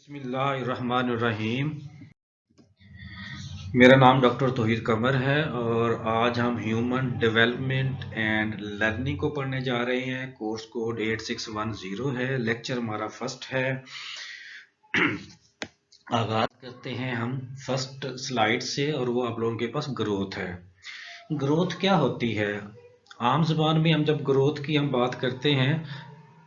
बिस्मिल्लाहिर्रहमानिर्रहीम। मेरा नाम डॉक्टर तौहीद कमर है और आज हम ह्यूमन डेवलपमेंट एंड लर्निंग को पढ़ने जा रहे हैं। कोर्स कोड 8610 है। लेक्चर हमारा फर्स्ट है। आगाज करते हैं हम फर्स्ट स्लाइड से और वो आप लोगों के पास ग्रोथ है। ग्रोथ क्या होती है? आम जुबान में हम जब ग्रोथ की हम बात करते हैं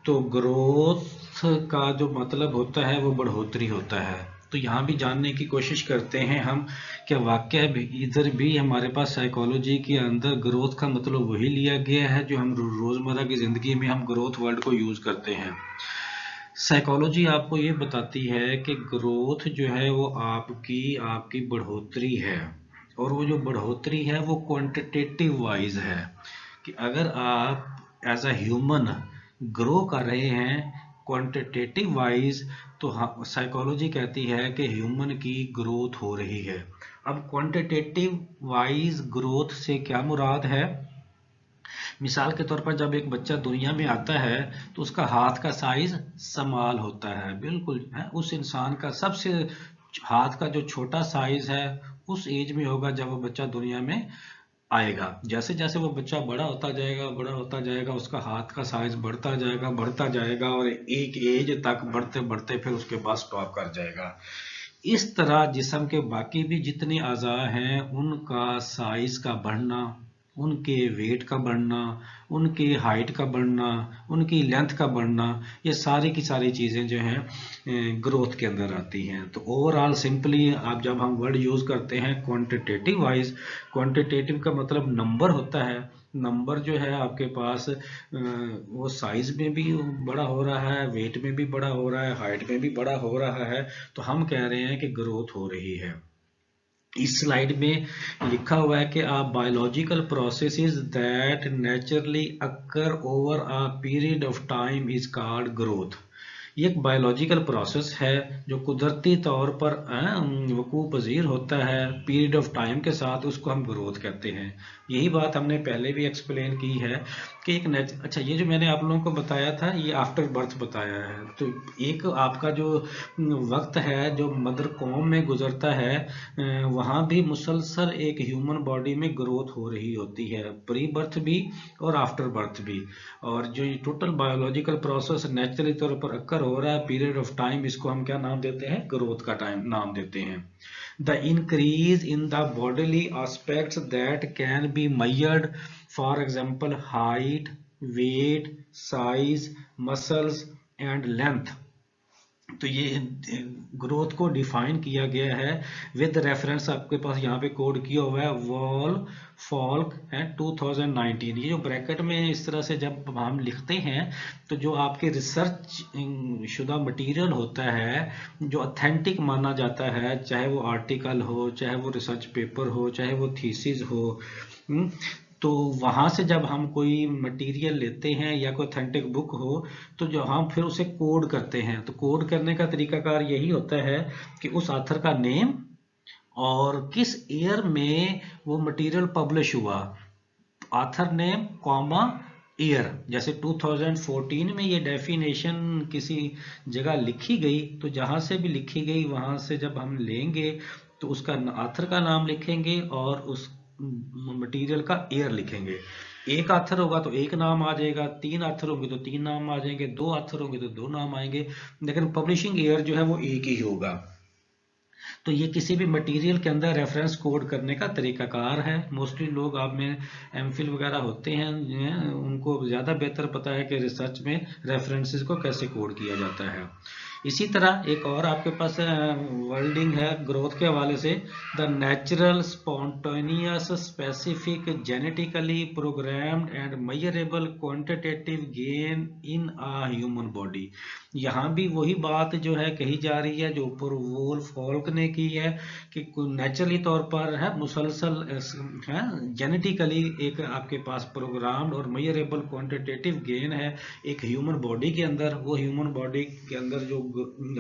तो ग्रोथ का जो मतलब होता है वो बढ़ोतरी होता है। तो यहाँ भी जानने की कोशिश करते हैं हम कि वाकई इधर भी हमारे पास साइकोलॉजी के अंदर ग्रोथ का मतलब वही लिया गया है जो हम रोज़मर्रा की ज़िंदगी में हम ग्रोथ वर्ड को यूज़ करते हैं। साइकोलॉजी आपको ये बताती है कि ग्रोथ जो है वो आपकी बढ़ोतरी है, और वो जो बढ़ोतरी है वो क्वांटिटेटिव वाइज है कि अगर आप एज अ ह्यूमन ग्रो कर रहे हैं क्वांटिटेटिव वाइज तो साइकोलॉजी कहती है कि ह्यूमन की ग्रोथ हो रही है। अब क्वांटिटेटिव वाइज ग्रोथ से क्या मुराद है? मिसाल के तौर पर जब एक बच्चा दुनिया में आता है तो उसका हाथ का साइज समाल होता है, बिल्कुल है उस इंसान का सबसे हाथ का जो छोटा साइज है उस एज में होगा जब वो बच्चा दुनिया में आएगा। जैसे जैसे वो बच्चा बड़ा होता जाएगा उसका हाथ का साइज बढ़ता जाएगा और एक एज तक बढ़ते बढ़ते फिर उसके पास स्टॉप कर जाएगा। इस तरह जिस्म के बाकी भी जितने अज़ा हैं उनका साइज का बढ़ना, उनके वेट का बढ़ना, उनकी हाइट का बढ़ना, उनकी लेंथ का बढ़ना, ये सारी की सारी चीज़ें जो हैं ग्रोथ के अंदर आती हैं। तो ओवरऑल सिंपली आप जब हम वर्ड यूज़ करते हैं क्वांटिटेटिव वाइज, क्वांटिटेटिव का मतलब नंबर होता है। नंबर जो है आपके पास वो साइज में भी बड़ा हो रहा है, वेट में भी बड़ा हो रहा है, हाइट में भी बड़ा हो रहा है, तो हम कह रहे हैं कि ग्रोथ हो रही है। इस स्लाइड में लिखा हुआ है कि a biological processes that naturally occur over a period of time is called growth। ये एक बायोलॉजिकल प्रोसेस है जो कुदरती तौर पर वकूअ पजीर होता है पीरियड ऑफ टाइम के साथ, उसको हम ग्रोथ कहते हैं। यही बात हमने पहले भी एक्सप्लेन की है कि अच्छा ये जो मैंने आप लोगों को बताया था ये आफ्टर बर्थ बताया है। तो एक आपका जो वक्त है जो मदर कॉम में गुजरता है वहाँ भी मुसलसल एक ह्यूमन बॉडी में ग्रोथ हो रही होती है, प्री बर्थ भी और आफ्टर बर्थ भी। और जो ये टोटल बायोलॉजिकल प्रोसेस नेचुरली तौर पर अक्कर हो रहा है पीरियड ऑफ टाइम, इसको हम क्या नाम देते हैं? ग्रोथ का टाइम नाम देते हैं। The increase in the bodily aspects that can be measured, for example height, weight, size, muscles and length. तो ये ग्रोथ को डिफाइन किया गया है विद रेफरेंस, आपके पास यहाँ पे कोड किया हुआ है वॉल फॉल्क है 2019। ये जो ब्रैकेट में इस तरह से जब हम लिखते हैं तो जो आपके रिसर्च शुदा मटेरियल होता है जो ऑथेंटिक माना जाता है, चाहे वो आर्टिकल हो, चाहे वो रिसर्च पेपर हो, चाहे वो थीसिस हो, तो वहाँ से जब हम कोई मटेरियल लेते हैं या कोई ऑथेंटिक बुक हो तो जो हम फिर उसे कोड करते हैं, तो कोड करने का तरीकाकार यही होता है कि उस ऑथर का नेम और किस ईयर में वो मटेरियल पब्लिश हुआ, ऑथर नेम कॉमा ईयर। जैसे 2014 में ये डेफिनेशन किसी जगह लिखी गई तो जहाँ से भी लिखी गई वहाँ से जब हम लेंगे तो उसका ऑथर का नाम लिखेंगे और उस मटेरियल का ईयर लिखेंगे। एक ऑथर होगा तो एक नाम आ जाएगा, तीन ऑथर होंगे तो तीन नाम आ जाएंगे, दो ऑथर होंगे तो दो नाम आएंगे, लेकिन पब्लिशिंग ईयर जो है वो एक ही होगा। तो ये किसी भी मटेरियल के अंदर रेफरेंस कोड करने का तरीकाकार है। मोस्टली लोग आप में एमफिल वगैरह होते हैं उनको ज़्यादा बेहतर पता है कि रिसर्च में रेफरेंसेस को कैसे कोड किया जाता है। इसी तरह एक और आपके पास वर्डिंग है ग्रोथ के हवाले से, the natural spontaneous specific genetically programmed and measurable quantitative gain in a human body. यहाँ भी वही बात जो है कही जा रही है जो ऊपर वोल्फ फॉल्क ने की है कि नेचुरली तौर पर है मुसलसल है जेनेटिकली एक आपके पास प्रोग्राम्ड और मेजरेबल क्वांटिटेटिव गेन है एक ह्यूमन बॉडी के अंदर। वो ह्यूमन बॉडी के अंदर जो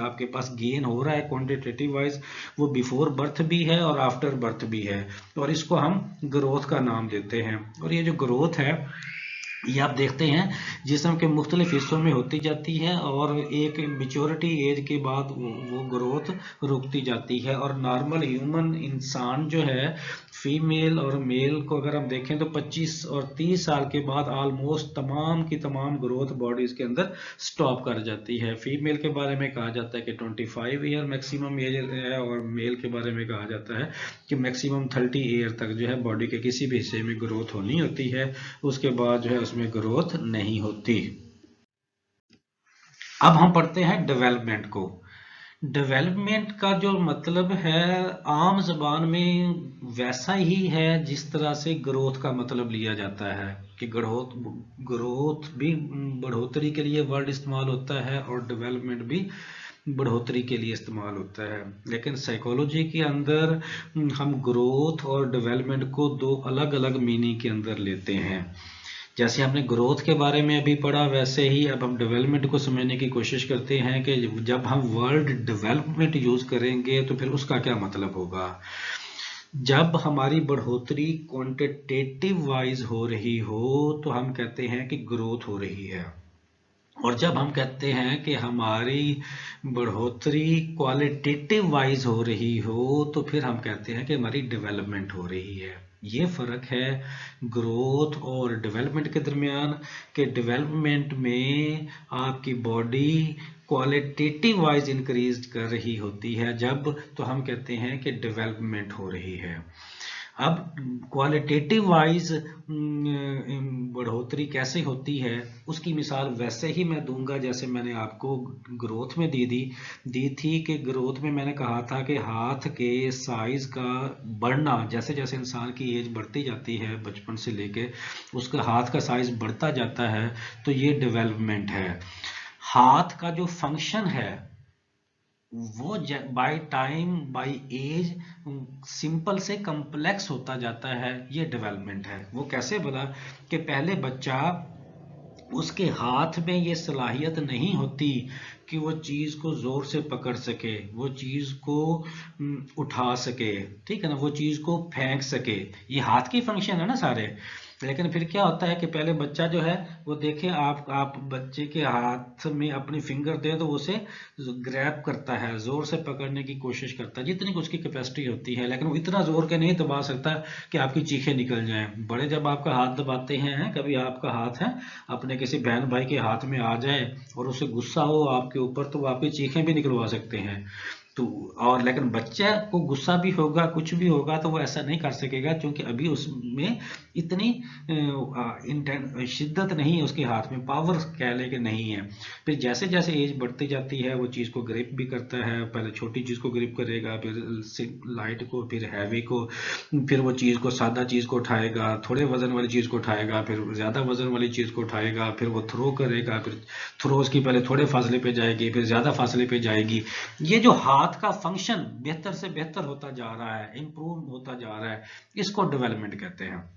आपके पास गेन हो रहा है क्वांटिटेटिव वाइज वो बिफोर बर्थ भी है और आफ्टर बर्थ भी है, और इसको हम ग्रोथ का नाम देते हैं। और ये जो ग्रोथ है ये आप देखते हैं जिस्म के मुख्तलिफ हिस्सों में होती जाती है और एक मेच्योरिटी एज के बाद वो ग्रोथ रुकती जाती है। और नॉर्मल ह्यूमन इंसान जो है, फीमेल और मेल को अगर हम देखें तो 25 और 30 साल के बाद ऑलमोस्ट तमाम की तमाम ग्रोथ बॉडीज के अंदर स्टॉप कर जाती है। फीमेल के बारे में कहा जाता है कि 25 ईयर मैक्सिमम एज है, और मेल के बारे में कहा जाता है कि मैक्सिमम 30 ईयर तक जो है बॉडी के किसी भी हिस्से में ग्रोथ होनी होती है, उसके बाद जो है उसमें ग्रोथ नहीं होती। अब हम पढ़ते हैं डेवलपमेंट को। डेवलपमेंट का जो मतलब है आम जबान में वैसा ही है जिस तरह से ग्रोथ का मतलब लिया जाता है कि ग्रोथ भी बढ़ोतरी के लिए वर्ड इस्तेमाल होता है और डेवलपमेंट भी बढ़ोतरी के लिए इस्तेमाल होता है। लेकिन साइकोलॉजी के अंदर हम ग्रोथ और डेवलपमेंट को दो अलग अलग मीनिंग के अंदर लेते हैं। जैसे हमने ग्रोथ के बारे में अभी पढ़ा, वैसे ही अब हम डेवलपमेंट को समझने की कोशिश करते हैं कि जब हम वर्ड डेवलपमेंट यूज करेंगे तो फिर उसका क्या मतलब होगा। जब हमारी बढ़ोतरी क्वांटिटेटिव वाइज हो रही हो तो हम कहते हैं कि ग्रोथ हो रही है, और जब हम कहते हैं कि हमारी बढ़ोतरी क्वालिटेटिव वाइज हो रही हो तो फिर हम कहते हैं कि हमारी डेवलपमेंट हो रही है। ये फ़र्क है ग्रोथ और डेवलपमेंट के दरमियान, कि डेवलपमेंट में आपकी बॉडी क्वालिटेटिव वाइज इंक्रीज कर रही होती है जब, तो हम कहते हैं कि डेवलपमेंट हो रही है। अब क्वालिटेटिव वाइज बढ़ोतरी कैसे होती है उसकी मिसाल वैसे ही मैं दूंगा जैसे मैंने आपको ग्रोथ में दी थी कि ग्रोथ में मैंने कहा था कि हाथ के साइज का बढ़ना, जैसे जैसे इंसान की एज बढ़ती जाती है बचपन से लेके उसका हाथ का साइज बढ़ता जाता है, तो ये डेवलपमेंट है। हाथ का जो फंक्शन है वो by time by age simple से कम्प्लेक्स होता जाता है, ये डेवलपमेंट है। वो कैसे बोला कि पहले बच्चा, उसके हाथ में ये सलाहियत नहीं होती कि वो चीज़ को ज़ोर से पकड़ सके, वो चीज़ को उठा सके, ठीक है ना, वो चीज़ को फेंक सके। ये हाथ की फंक्शन है ना सारे। लेकिन फिर क्या होता है कि पहले बच्चा जो है वो देखे आप बच्चे के हाथ में अपनी फिंगर दे तो उसे ग्रैब करता है, जोर से पकड़ने की कोशिश करता है जितनी उसकी कैपेसिटी होती है, लेकिन वो इतना जोर के नहीं दबा सकता कि आपकी चीखें निकल जाएं। बड़े जब आपका हाथ दबाते हैं, कभी आपका हाथ है अपने किसी बहन भाई के हाथ में आ जाए और उसे गुस्सा हो आपके ऊपर तो वो आपकी चीखें भी निकलवा सकते हैं। तो और लेकिन बच्चे को गुस्सा भी होगा, कुछ भी होगा, तो वो ऐसा नहीं कर सकेगा क्योंकि अभी उसमें इतनी शिद्दत नहीं है, उसके हाथ में पावर कह ले कि नहीं है। फिर जैसे जैसे एज बढ़ती जाती है वो चीज़ को ग्रिप भी करता है, पहले छोटी चीज़ को ग्रिप करेगा, फिर लाइट को, फिर हैवी को, फिर वो चीज़ को, सादा चीज़ को उठाएगा, थोड़े वजन वाली चीज़ को उठाएगा, फिर ज़्यादा वजन वाली चीज़ को उठाएगा, फिर वो थ्रो करेगा, फिर थ्रो उसकी पहले थोड़े फासले पे जाएगी, फिर ज़्यादा फासले पे जाएगी। ये जो हाथ का फंक्शन बेहतर से बेहतर होता जा रहा है, इंप्रूव होता जा रहा है, इसको डेवलपमेंट कहते हैं।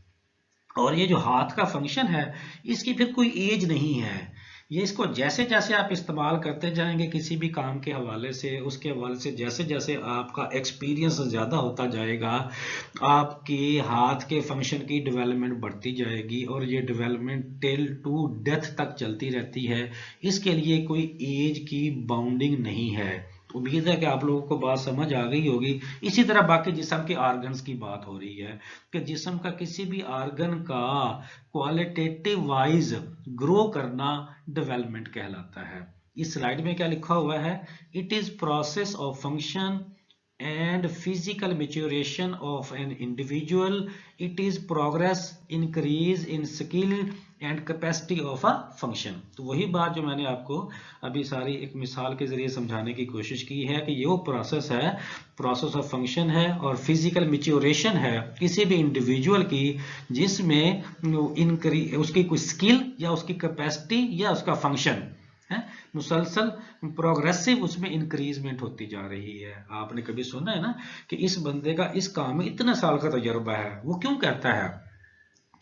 और ये जो हाथ का फंक्शन है इसकी फिर कोई एज नहीं है, ये इसको जैसे जैसे आप इस्तेमाल करते जाएंगे किसी भी काम के हवाले से, उसके हवाले से जैसे जैसे आपका एक्सपीरियंस ज़्यादा होता जाएगा, आपके हाथ के फंक्शन की डेवलपमेंट बढ़ती जाएगी और ये डेवलपमेंट टिल टू डेथ तक चलती रहती है। इसके लिए कोई एज की बाउंडिंग नहीं है। उम्मीद है कि आप लोगों को बात समझ आ गई होगी। इसी तरह बाकी जिस्म के ऑर्गन्स की बात हो रही है कि जिस्म का किसी भी ऑर्गन का क्वालिटेटिव वाइज ग्रो करना डेवलपमेंट कहलाता है। इस स्लाइड में क्या लिखा हुआ है, it is process of function and physical maturation of an individual. It is progress, increase in skill and capacity of a function. तो वही बात जो मैंने आपको अभी सारी एक मिसाल के जरिए समझाने की कोशिश की है कि ये वो प्रोसेस है, प्रोसेस ऑफ फंक्शन है और फिजिकल मैच्योरेशन है किसी भी इंडिविजुअल की, जिसमें उसकी कोई स्किल या उसकी कैपेसिटी या उसका फंक्शन है मुसलसल प्रोग्रेसिव उसमें इंक्रीजमेंट होती जा रही है। आपने कभी सुना है ना कि इस बंदे का इस काम में इतने साल का तजुर्बा है, वो क्यों कहता है?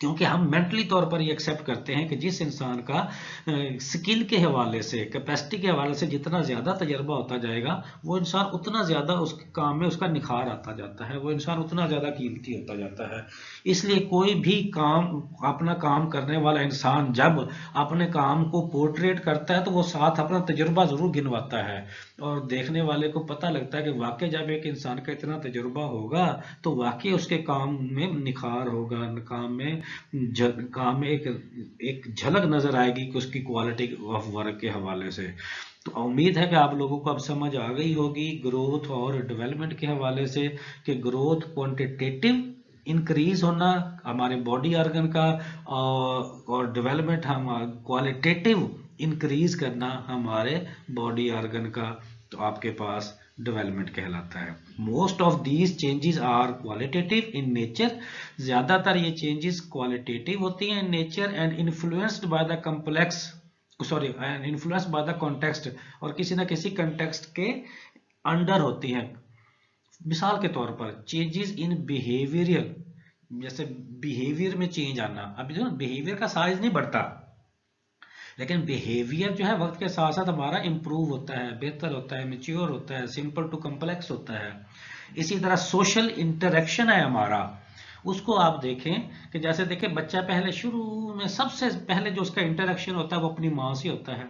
क्योंकि हम मेंटली तौर पर ये एक्सेप्ट करते हैं कि जिस इंसान का स्किल के हवाले से, कैपेसिटी के हवाले से जितना ज़्यादा तजर्बा होता जाएगा, वो इंसान उतना ज़्यादा उस काम में उसका निखार आता जाता है, वो इंसान उतना ज़्यादा कीमती होता जाता है। इसलिए कोई भी काम, अपना काम करने वाला इंसान जब अपने काम को पोर्ट्रेट करता है तो वो साथ अपना तजुर्बा ज़रूर गिनवाता है, और देखने वाले को पता लगता है कि वाकई जब एक इंसान का इतना तजुर्बा होगा तो वाकई उसके काम में निखार होगा, काम में एक झलक नजर आएगी कि उसकी क्वालिटी ऑफ वर्क के हवाले से। तो उम्मीद है कि आप लोगों को अब समझ आ गई होगी ग्रोथ और डेवलपमेंट के हवाले से, कि ग्रोथ क्वांटिटेटिव इंक्रीज होना हमारे बॉडी ऑर्गन का, और डेवलपमेंट हम क्वालिटेटिव इंक्रीज करना हमारे बॉडी ऑर्गन का, तो आपके पास डेवलपमेंट कहलाता है। Most of these changes are qualitative in nature, ज्यादातर ये चेंजेस क्वालिटेटिव होती हैं in nature, and influenced by the influenced by the context, और किसी ना किसी कॉन्टेक्स्ट के अंडर होती हैं। मिसाल के तौर पर चेंजेस इन बिहेवियरल, जैसे बिहेवियर में चेंज आना। अभी जो बिहेवियर का साइज नहीं बढ़ता, लेकिन बिहेवियर जो है वक्त के साथ साथ हमारा इंप्रूव होता है, बेहतर होता है, मेच्योर होता है, सिंपल टू कम्प्लेक्स होता है। इसी तरह सोशल इंटरेक्शन है हमारा, उसको आप देखें कि जैसे देखें बच्चा पहले शुरू में सबसे पहले जो उसका इंटरेक्शन होता है वो अपनी माँ से होता है,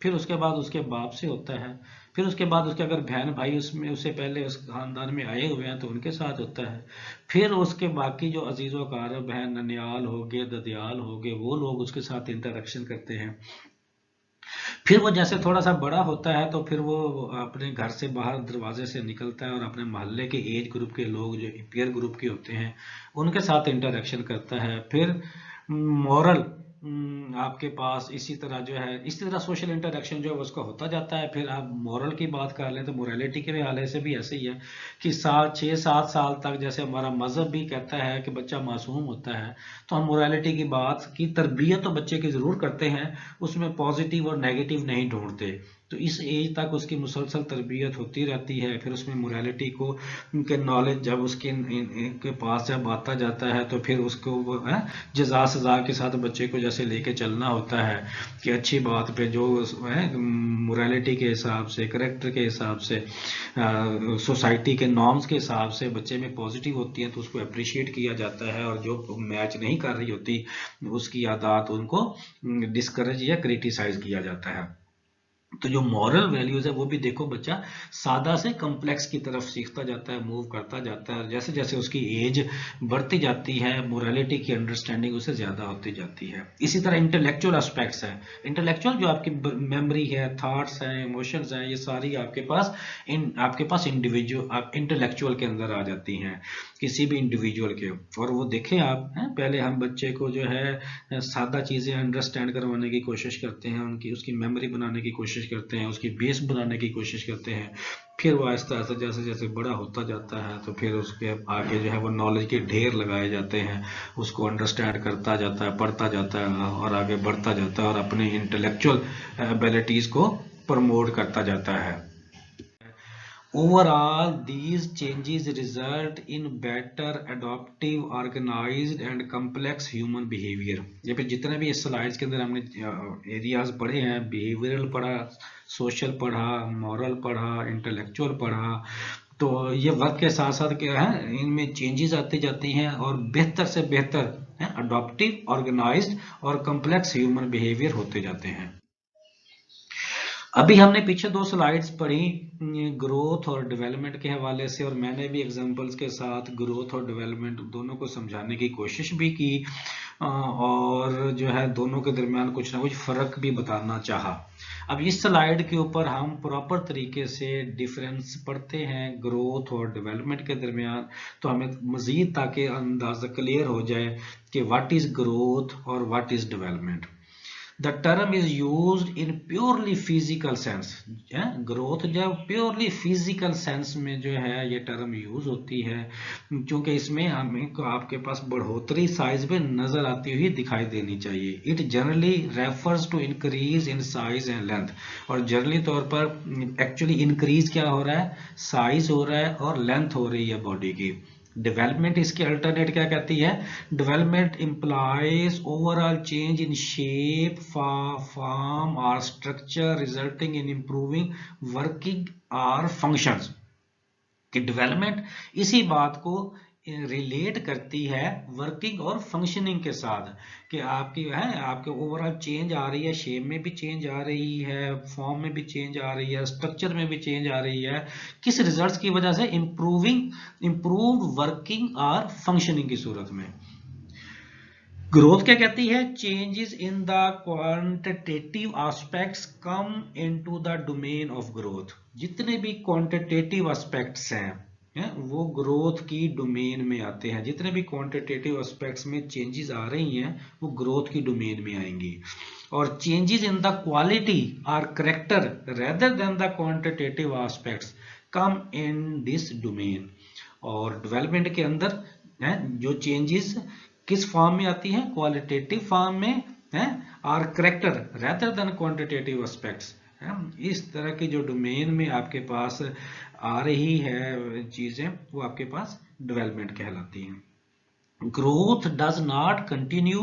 फिर उसके बाद उसके बाप से होता है, फिर उसके बाद उसके अगर बहन भाई उसमें उससे पहले उस खानदान में आए हुए हैं तो उनके साथ होता है, फिर उसके बाकी जो अजीज़ो कार बहन ननियाल हो गए, ददियाल हो गए, वो लोग उसके साथ इंटरेक्शन करते हैं। फिर वो जैसे थोड़ा सा बड़ा होता है तो फिर वो अपने घर से बाहर दरवाजे से निकलता है और अपने मोहल्ले के एज ग्रुप के लोग जो पीयर ग्रुप के होते हैं उनके साथ इंटरेक्शन करता है। फिर मॉरल आपके पास इसी तरह सोशल इंटरेक्शन जो है उसका होता जाता है। फिर आप मॉरल की बात कर लें तो मोरालिटी के हवाले से भी ऐसे ही है कि 6-7 साल तक जैसे हमारा मजहब भी कहता है कि बच्चा मासूम होता है, तो हम मोरालिटी की बात की तरबियत तो बच्चे की ज़रूर करते हैं, उसमें पॉजिटिव और नेगेटिव नहीं ढूंढते। तो इस एज तक उसकी मुसलसल तरबियत होती रहती है। फिर उसमें मोरालिटी को के नॉलेज जब उसके के पास जब आता जाता है तो फिर उसको जज़ा सज़ा के साथ बच्चे को जैसे लेके चलना होता है कि अच्छी बात पे जो मोरालिटी के हिसाब से, करेक्टर के हिसाब से, सोसाइटी के नॉर्म्स के हिसाब से बच्चे में पॉजिटिव होती है तो उसको अप्रिशिएट किया जाता है, और जो मैच नहीं कर रही होती उसकी आदत उनको डिस्करेज या क्रिटिसाइज किया जाता है। तो जो मॉरल वैल्यूज है वो भी देखो बच्चा सादा से कम्प्लेक्स की तरफ सीखता जाता है, मूव करता जाता है। जैसे जैसे उसकी एज बढ़ती जाती है मोरालिटी की अंडरस्टैंडिंग उसे ज्यादा होती जाती है। इसी तरह इंटेलेक्चुअल एस्पेक्ट्स है, इंटेलेक्चुअल जो आपकी मेमोरी है, थॉट्स हैं, इमोशंस हैं, ये सारी आपके पास इंडिविजुअल इंटेलेक्चुअल के अंदर आ जाती हैं किसी भी इंडिविजुअल के। और वो देखें आप पहले हम बच्चे को जो है सादा चीजें अंडरस्टैंड करवाने की कोशिश करते हैं, उसकी मेमोरी बनाने की कोशिश करते हैं, उसकी बेस बनाने की कोशिश करते हैं। फिर वो आहिस्ता आहिस्ता जैसे जैसे बड़ा होता जाता है तो फिर उसके आगे जो है वो नॉलेज के ढेर लगाए जाते हैं, उसको अंडरस्टैंड करता जाता है, पढ़ता जाता है और आगे बढ़ता जाता है और अपनी इंटेलेक्चुअल एबिलिटीज को प्रमोट करता जाता है। Overall, these changes result in better adaptive, organized and complex human behavior। ये पे जितने भी इस स्लाइड्स के अंदर हमने एरियाज पढ़े हैं, बिहेवियरल पढ़ा, सोशल पढ़ा, मॉरल पढ़ा, इंटेलेक्चुअल पढ़ा, तो ये वक्त के साथ साथ क्या है इनमें चेंजेस आती जाती हैं और बेहतर से बेहतर अडॉप्टिव, ऑर्गेनाइज्ड और कम्प्लेक्स ह्यूमन बिहेवियर होते जाते हैं। अभी हमने पीछे 2 स्लाइड्स पढ़ी ग्रोथ और डेवलपमेंट के हवाले से, और मैंने भी एग्जांपल्स के साथ ग्रोथ और डेवलपमेंट दोनों को समझाने की कोशिश भी की, और जो है दोनों के दरमियान कुछ ना कुछ फ़र्क भी बताना चाहा। अब इस स्लाइड के ऊपर हम प्रॉपर तरीके से डिफरेंस पढ़ते हैं ग्रोथ और डेवलपमेंट के दरमियान, तो हमें मज़ीद ताकि अंदाज़ा क्लियर हो जाए कि व्हाट इज़ ग्रोथ और what is development. The term is used in purely physical sense। Growth जो प्योरली फिजिकल सेंस में जो है ये टर्म यूज होती है, क्योंकि इसमें हमें आपके पास बढ़ोतरी साइज में नजर आती हुई दिखाई देनी चाहिए। It generally refers to increase in size and length, और जनरली तौर पर एक्चुअली इंक्रीज क्या हो रहा है, साइज हो रहा है और लेंथ हो रही है बॉडी की। डेवलपमेंट इसके अल्टरनेट क्या कहती है? Development implies overall change in shape, form और structure resulting in improving working और फंक्शंस। कि डेवलपमेंट इसी बात को रिलेट करती है वर्किंग और फंक्शनिंग के साथ, कि आपकी है आपके ओवरऑल चेंज आ रही है, शेप में भी चेंज आ रही है, फॉर्म में भी चेंज आ रही है, स्ट्रक्चर में भी चेंज आ रही है। किस रिजल्ट्स की वजह से? इंप्रूव्ड वर्किंग और फंक्शनिंग की सूरत में। ग्रोथ क्या कहती है? Changes in the quantitative aspects come into the domain of growth. जितने भी क्वांटिटेटिव एस्पेक्ट्स हैं वो ग्रोथ की डोमेन में आते हैं। जितने भी क्वांटिटेटिव एस्पेक्ट्स में चेंजेस आ रही हैं वो ग्रोथ की डोमेन में आएंगी। और चेंजेस इन द क्वालिटी और character rather than the quantitative aspects come in this domain. और डेवलपमेंट के अंदर जो चेंजेस किस फॉर्म में आती है? क्वालिटेटिव फॉर्म में है, और character rather than quantitative aspects. इस तरह की जो डोमेन में आपके पास आ रही है चीजें वो आपके पास डेवलपमेंट कहलाती हैं। Growth does not continue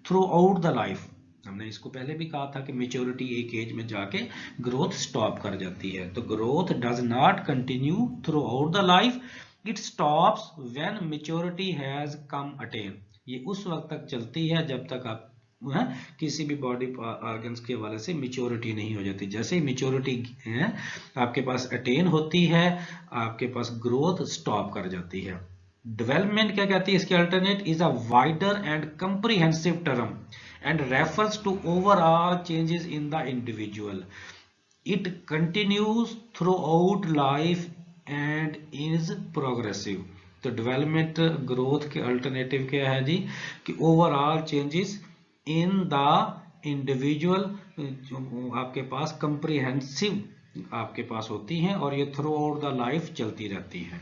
through out the life. हमने इसको पहले भी कहा था कि मेच्योरिटी एक एज में जाके ग्रोथ स्टॉप कर जाती है। तो growth does not continue through out the life, it stops when maturity has come attain. ये उस वक्त तक चलती है जब तक आप किसी भी बॉडी ऑर्गन्स के हवाले से मेच्योरिटी नहीं हो जाती। जैसे ही मेच्योरिटी आपके पास अटेन होती है आपके पास ग्रोथ स्टॉप कर जाती है। डेवलपमेंट क्या कहती है? इसके alternate is a wider and comprehensive term and refers to overall changes in the individual. It continues throughout life and is progressive. तो डेवलपमेंट ग्रोथ के अल्टरनेटिव क्या है जी? कि overall changes in the individual आपके पास comprehensive आपके पास होती हैं और ये थ्रू आउट द लाइफ चलती रहती है।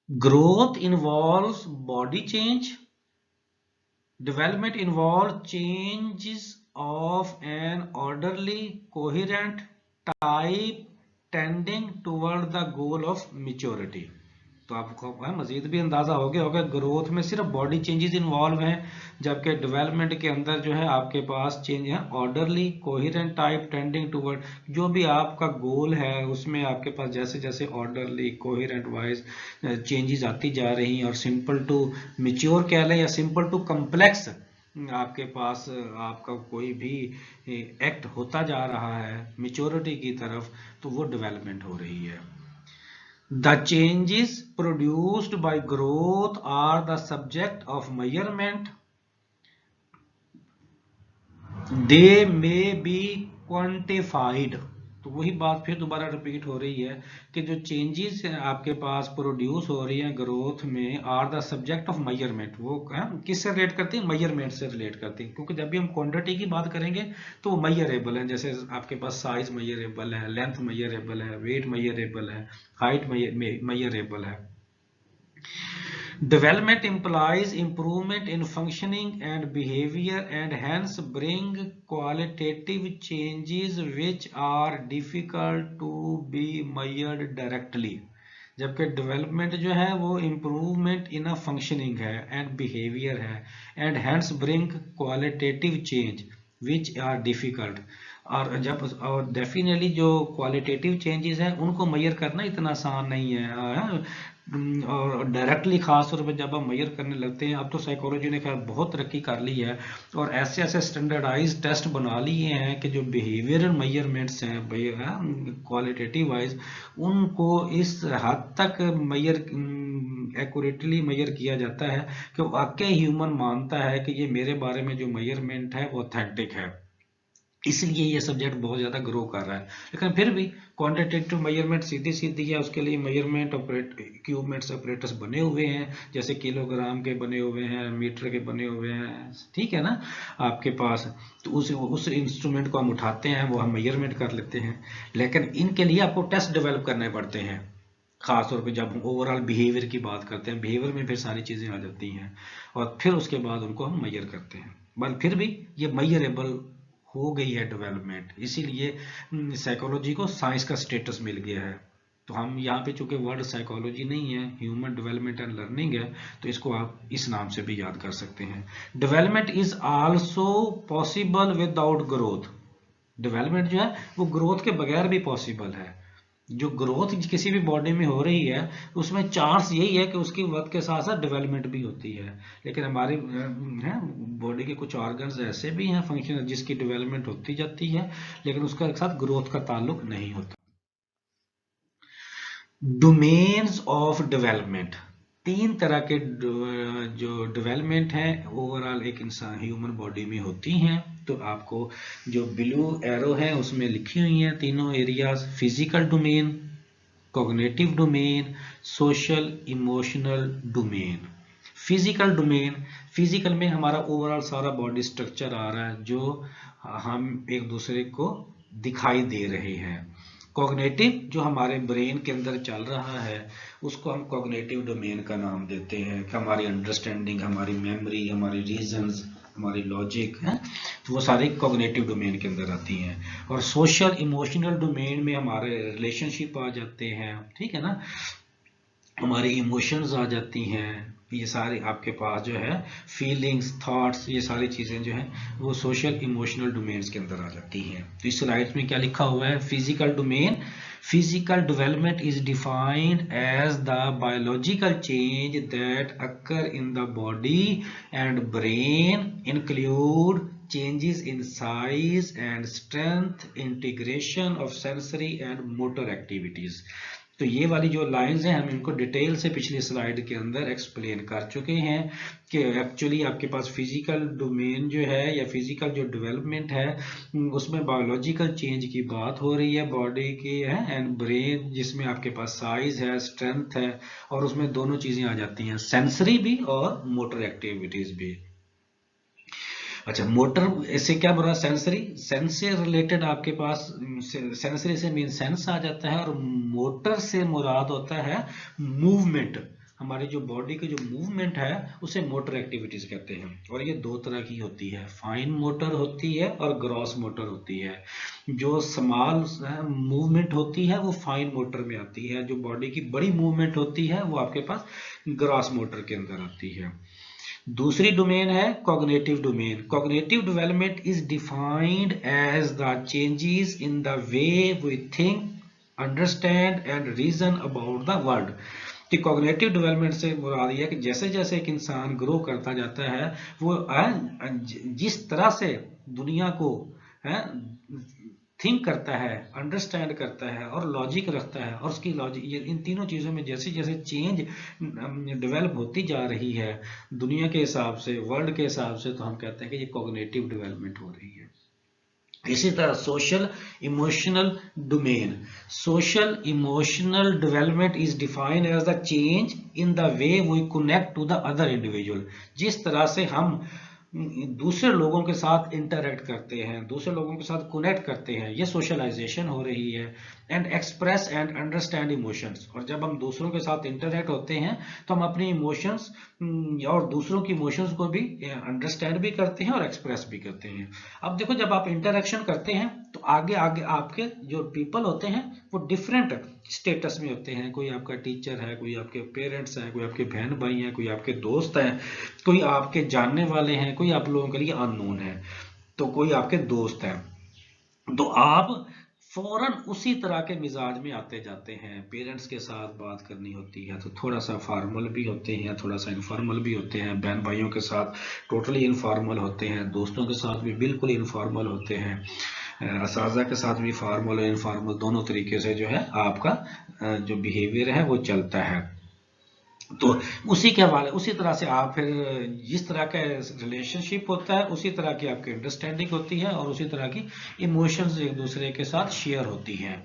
Growth involves body change, development involve changes of an orderly coherent type tending toward the goal of maturity. तो आपको मजीद भी अंदाजा हो गया होगा ग्रोथ में सिर्फ बॉडी चेंजेस इन्वॉल्व हैं, जबकि डेवलपमेंट के अंदर जो है आपके पास चेंज है orderly coherent type tending toward. जो भी आपका गोल है उसमें आपके पास जैसे जैसे ऑर्डरली कोहेरेंट वाइज चेंजेस आती जा रही हैं, और सिंपल टू मेच्योर कह लें या सिंपल टू कम्प्लेक्स आपके पास आपका कोई भी एक्ट होता जा रहा है मेच्योरिटी की तरफ, तो वो डेवलपमेंट हो रही है। The changes produced by growth are the subject of measurement. They may be quantified. तो वही बात फिर दोबारा रिपीट हो रही है कि जो चेंजेस आपके पास प्रोड्यूस हो रही हैं ग्रोथ में are the subject of measurement. वो किससे रिलेट करती है? मेजरमेंट से रिलेट करती है, क्योंकि जब भी हम क्वांटिटी की बात करेंगे तो वो मेजरेबल है। जैसे आपके पास साइज मेजरेबल है, लेंथ मेजरेबल है, वेट मेजरेबल है, हाइट मेजरेबल है। Development implies improvement in functioning and behavior and hence bring qualitative changes which are difficult to be measured directly. जबकि डेवलपमेंट जो है वो इम्प्रूवमेंट इन अ फंक्शनिंग है and behaviour है and hence bring qualitative change which are difficult. और definitely जो qualitative changes हैं उनको मेजर करना इतना आसान नहीं है। और डायरेक्टली खास तौर पर जब हम मेजर करने लगते हैं, अब तो साइकोलॉजी ने खैर बहुत तरक्की कर ली है और ऐसे ऐसे स्टैंडर्डाइज टेस्ट बना लिए हैं कि जो बिहेवियरल मेजरमेंट्स हैं क्वालिटेटिव वाइज उनको इस हद तक मेजर एक्यूरेटली मेजर किया जाता है कि वाकई ह्यूमन मानता है कि ये मेरे बारे में जो मेजरमेंट है वो ऑथेंटिक है। इसलिए ये सब्जेक्ट बहुत ज़्यादा ग्रो कर रहा है। लेकिन फिर भी क्वांटिटेटिव मेजरमेंट सीधी सीधी है, उसके लिए मेजरमेंट इक्विपमेंट्स ऑपरेटर्स बने हुए हैं, जैसे किलोग्राम के बने हुए हैं, मीटर के बने हुए हैं, ठीक है ना आपके पास। तो उस इंस्ट्रूमेंट को हम उठाते हैं, वो हम मेजरमेंट कर लेते हैं। लेकिन इनके लिए आपको टेस्ट डेवलप करने पड़ते हैं, खासतौर पर जब हम ओवरऑल बिहेवियर की बात करते हैं। बिहेवियर में फिर सारी चीज़ें आ जाती हैं और फिर उसके बाद उनको हम मेजर करते हैं। बट फिर भी ये मेजरेबल हो गई है डेवलपमेंट, इसीलिए साइकोलॉजी को साइंस का स्टेटस मिल गया है। तो हम यहाँ पे चूंकि वर्ड साइकोलॉजी नहीं है, ह्यूमन डेवलपमेंट एंड लर्निंग है, तो इसको आप इस नाम से भी याद कर सकते हैं। Development is also possible without growth. Development जो है वो ग्रोथ के बगैर भी पॉसिबल है। जो ग्रोथ किसी भी बॉडी में हो रही है उसमें चांस यही है कि उसकी वर्क के साथ साथ डेवलपमेंट भी होती है। लेकिन हमारी बॉडी के कुछ ऑर्गन्स ऐसे भी हैं फंक्शन जिसकी डेवलपमेंट होती जाती है, लेकिन उसका साथ ग्रोथ का ताल्लुक नहीं होता। डोमेन्स ऑफ डेवलपमेंट, 3 तरह के जो डेवलपमेंट है ओवरऑल एक इंसान ह्यूमन बॉडी में होती हैं। तो आपको जो ब्लू एरो है उसमें लिखी हुई हैं तीनों areas: physical domain, cognitive domain, social emotional domain. Physical domain, physical में हमारा ओवरऑल सारा बॉडी स्ट्रक्चर आ रहा है जो हम एक दूसरे को दिखाई दे रहे हैं। कॉग्निटिव जो हमारे ब्रेन के अंदर चल रहा है उसको हम कॉग्निटिव डोमेन का नाम देते हैं। हमारी अंडरस्टैंडिंग, हमारी मेमोरी, हमारी रीजंस, हमारी लॉजिक है, तो वो सारी कॉग्निटिव डोमेन के अंदर आती हैं। और सोशल इमोशनल डोमेन में हमारे रिलेशनशिप आ जाते हैं, ठीक है ना, हमारी इमोशंस आ जाती हैं, ये सारे आपके पास जो है फीलिंग्स, थॉट्स, ये सारी चीज़ें जो हैं वो सोशल इमोशनल डोमेन्स के अंदर आ जाती हैं। तो इस स्लाइड में क्या लिखा हुआ है? Physical domain, physical development is defined as the biological change that occur in the body and brain, include changes in size and strength, integration of sensory and motor activities। तो ये वाली जो लाइंस हैं हम इनको डिटेल से पिछली slide के अंदर एक्सप्लेन कर चुके हैं कि एक्चुअली आपके पास फिजिकल डोमेन जो है या फिजिकल जो डेवलपमेंट है उसमें बायोलॉजिकल चेंज की बात हो रही है बॉडी की है एंड ब्रेन, जिसमें आपके पास साइज है, स्ट्रेंथ है, और उसमें दोनों चीजें आ जाती हैं, सेंसरी भी और मोटर एक्टिविटीज भी। अच्छा, मोटर इससे क्या बुरा? सेंसरी, सेंस से रिलेटेड आपके पास सेंसरी से मीन सेंस आ जाता है, और मोटर से मुराद होता है मूवमेंट। हमारी जो बॉडी की जो मूवमेंट है उसे मोटर एक्टिविटीज कहते हैं। और ये 2 तरह की होती है, फाइन मोटर होती है और ग्रॉस मोटर होती है। जो स्मॉल मूवमेंट होती है वो फाइन मोटर में आती है, जो बॉडी की बड़ी मूवमेंट होती है वो आपके पास ग्रॉस मोटर के अंदर आती है। दूसरी डोमेन है cognitive domain. Cognitive development is defined as the changes in the way we think, understand and reason about the world. कि कॉग्निटिव डेवलपमेंट से मुराद यह है कि जैसे जैसे एक इंसान ग्रो करता जाता है वो जिस तरह से दुनिया को थिंक करता है, अंडरस्टैंड करता है और लॉजिक रखता है, और उसकी लॉजिक, ये इन तीनों चीज़ों में जैसे जैसे चेंज डेवलप होती जा रही है दुनिया के हिसाब से, वर्ल्ड के हिसाब से, तो हम कहते हैं कि ये कॉग्निटिव डेवलपमेंट हो रही है। इसी तरह social emotional domain, social emotional development is defined as the change in the way we connect to the other individual. जिस तरह से हम दूसरे लोगों के साथ इंटरेक्ट करते हैं, दूसरे लोगों के साथ कनेक्ट करते हैं, ये सोशलाइजेशन हो रही है। And express and understand emotions, और जब हम दूसरों के साथ इंटरेक्ट होते हैं तो हम अपनी इमोशंस और दूसरों की इमोशंस को भी अंडरस्टैंड भी करते हैं और एक्सप्रेस भी करते हैं। अब देखो, जब आप इंटरेक्शन करते हैं तो आगे आगे आपके जो पीपल होते हैं वो डिफरेंट स्टेटस में होते हैं। कोई आपका टीचर है, कोई आपके पेरेंट्स हैं, कोई आपके बहन भाई हैं, कोई आपके दोस्त हैं, कोई आपके जानने वाले हैं, कोई आप लोगों के लिए अननोन है, तो कोई आपके दोस्त हैं। तो आप फौरन उसी तरह के मिजाज में आते जाते हैं। पेरेंट्स के साथ बात करनी होती है तो थोड़ा सा फॉर्मल भी होते हैं, थोड़ा सा इनफॉर्मल भी होते हैं। बहन भाइयों के साथ टोटली इनफॉर्मल होते हैं, दोस्तों के साथ भी बिल्कुल इनफॉर्मल होते हैं, असाज़ा के साथ भी फॉर्मल और इनफॉर्मल दोनों तरीके से जो है आपका जो बिहेवियर है वो चलता है। तो उसी के हवाले, उसी तरह से आप फिर जिस तरह का रिलेशनशिप होता है उसी तरह की आपकी अंडरस्टैंडिंग होती है और उसी तरह की इमोशंस एक दूसरे के साथ शेयर होती हैं।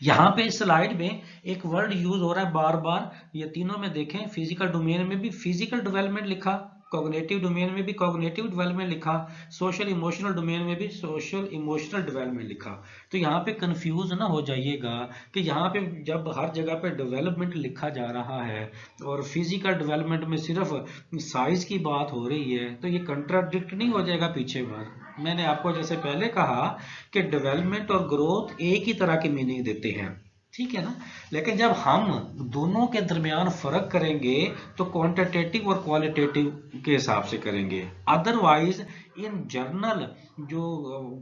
यहाँ पे इस स्लाइड में एक वर्ड यूज हो रहा है बार बार, ये तीनों में देखें, फिजिकल डोमेन में भी फिजिकल डेवलपमेंट लिखा, कॉग्निटिव डोमेन में भी कॉग्निटिव डेवलपमेंट लिखा, सोशल इमोशनल डोमेन में भी सोशल इमोशनल डेवलपमेंट लिखा। तो यहाँ पे कंफ्यूज ना हो जाइएगा कि यहाँ पे जब हर जगह पे डेवलपमेंट लिखा जा रहा है और फिजिकल डेवलपमेंट में सिर्फ साइज की बात हो रही है तो ये कंट्राडिक्ट नहीं हो जाएगा पीछे बार। मैंने आपको जैसे पहले कहा कि डेवलपमेंट और ग्रोथ एक ही तरह की मीनिंग देते हैं। ठीक है ना। लेकिन जब हम दोनों के दरमियान फर्क करेंगे तो क्वांटिटेटिव और क्वालिटेटिव के हिसाब से करेंगे। अदरवाइज इन जर्नल जो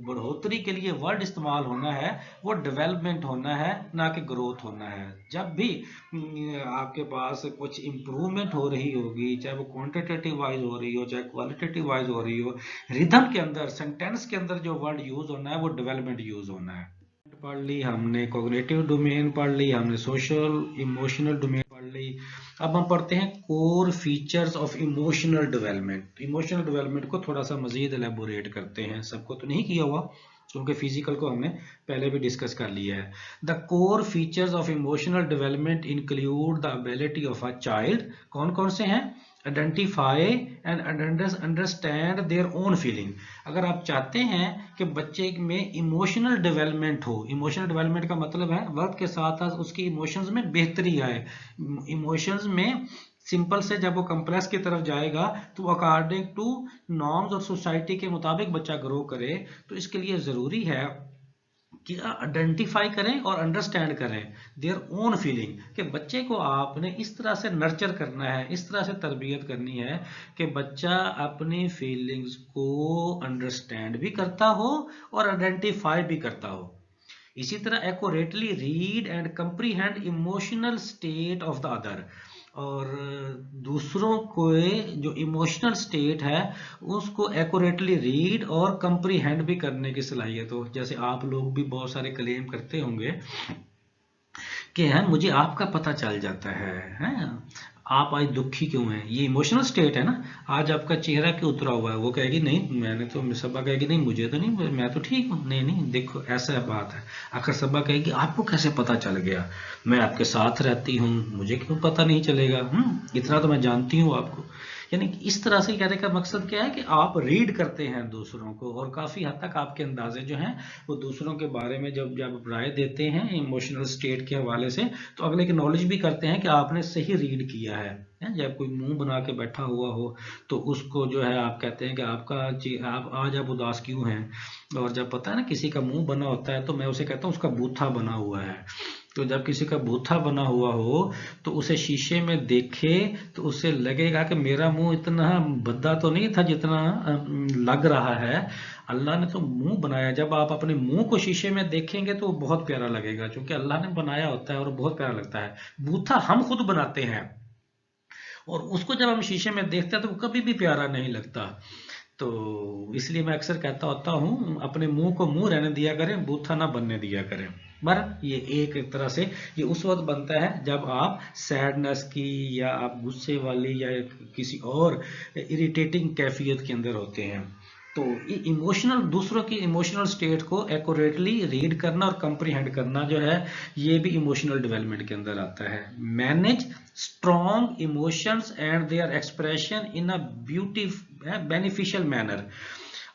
बढ़ोतरी के लिए वर्ड इस्तेमाल होना है वो डेवलपमेंट होना है, ना कि ग्रोथ होना है। जब भी आपके पास कुछ इम्प्रूवमेंट हो रही होगी, चाहे वो क्वांटिटेटिव वाइज हो रही हो चाहे क्वालिटेटिव वाइज हो रही हो, रिदम के अंदर, सेंटेंस के अंदर जो वर्ड यूज होना है वो डेवलपमेंट यूज होना है। पढ़ ली हमने, कॉग्निटिव डोमेन पढ़ ली हमने, सोशल इमोशनल डोमेन पढ़ ली। अब हम पढ़ते हैं core features of emotional development. Emotional development को थोड़ा सा मजीद एलेबोरेट करते हैं, सबको तो नहीं किया हुआ क्योंकि फिजिकल को हमने पहले भी डिस्कस कर लिया है। The core features of emotional development include the ability of a child, कौन कौन से हैं? Identify and understand their own feeling. अगर आप चाहते हैं कि बच्चे में इमोशनल डेवलपमेंट हो, इमोशनल डेवलपमेंट का मतलब है वक्त के साथ साथ उसकी इमोशंस में बेहतरी आए। इमोशंस में सिंपल से जब वो कम्प्लेक्स की तरफ जाएगा तो अकॉर्डिंग टू नॉर्म्स और सोसाइटी के मुताबिक बच्चा ग्रो करे। तो इसके लिए ज़रूरी है कि आइडेंटिफाई करें और अंडरस्टैंड करें देयर ओन फीलिंग, कि बच्चे को आपने इस तरह से नर्चर करना है, इस तरह से तरबियत करनी है कि बच्चा अपनी फीलिंग्स को अंडरस्टैंड भी करता हो और आइडेंटिफाई भी करता हो। इसी तरह accurately read and comprehend emotional state of the other, और दूसरों को जो इमोशनल स्टेट है उसको एक्यूरेटली रीड और कंप्रीहेंड भी करने की सलाहियत हो। जैसे आप लोग भी बहुत सारे क्लेम करते होंगे कि है मुझे आपका पता चल जाता है आप आज दुखी क्यों हैं, ये इमोशनल स्टेट है ना। आज आपका चेहरा क्यों उतरा हुआ है, वो कहेगी नहीं मैंने तो, सबा कहेगी नहीं मुझे तो नहीं, मैं तो ठीक हूँ, नहीं नहीं देखो ऐसा बात है। आखिर सबा कहेगी आपको कैसे पता चल गया, मैं आपके साथ रहती हूँ, मुझे क्यों पता नहीं चलेगा, इतना तो मैं जानती हूँ आपको। यानी कि इस तरह से कहने का मकसद क्या है कि आप रीड करते हैं दूसरों को, और काफ़ी हद तक आपके अंदाजे जो हैं वो दूसरों के बारे में जब जब राय देते हैं इमोशनल स्टेट के हवाले से, तो अगले की नॉलेज भी करते हैं कि आपने सही रीड किया है। जब कोई मुंह बना के बैठा हुआ हो तो उसको जो है आप कहते हैं कि आप आज आप उदास क्यों हैं, और जब पता है ना किसी का मुंह बना होता है तो मैं उसे कहता हूँ उसका बूथा बना हुआ है। तो जब किसी का बूथा बना हुआ हो तो उसे शीशे में देखे तो उसे लगेगा कि मेरा मुंह इतना भद्दा तो नहीं था जितना लग रहा है। अल्लाह ने तो मुंह बनाया, जब आप अपने मुंह को शीशे में देखेंगे तो वो बहुत प्यारा लगेगा, क्योंकि अल्लाह ने बनाया होता है और बहुत प्यारा लगता है। बूथा हम खुद बनाते हैं और उसको जब हम शीशे में देखते हैं तो वो कभी भी प्यारा नहीं लगता। तो इसलिए मैं अक्सर कहता होता हूँ अपने मुंह को मुंह रहने दिया करें, बूथा ना बनने दिया करें। बहरहाल ये एक तरह से ये उस वक्त बनता है जब आप सैडनेस की या आप गुस्से वाली या किसी और इरिटेटिंग कैफियत के अंदर होते हैं। तो इमोशनल, दूसरों की इमोशनल स्टेट को एक्यूरेटली रीड करना और कंप्रीहेंड करना जो है ये भी इमोशनल डेवलपमेंट के अंदर आता है। Manage strong emotions and their expression in a beneficial manner.